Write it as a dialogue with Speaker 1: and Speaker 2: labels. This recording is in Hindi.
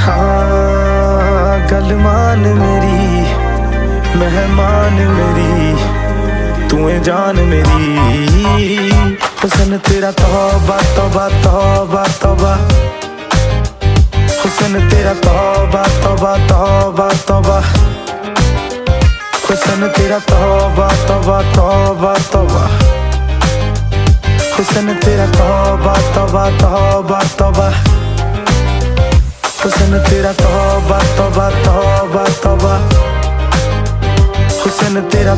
Speaker 1: हाँ गल मान मेरी मेहमान मेरी तू है जान मेरी हुस्न तेरा तौबा तौबा तौबा तौबा हुस्न तेरा तौबा तौबा तौबा तौबा हुस्न तेरा तौबा तौबा तौबा तौबा हुस्न तेरा तौबा तौबा तौबा तौबा हुस्न तेरा तौबा तौबा तौबा तौबा हुस्न तेरा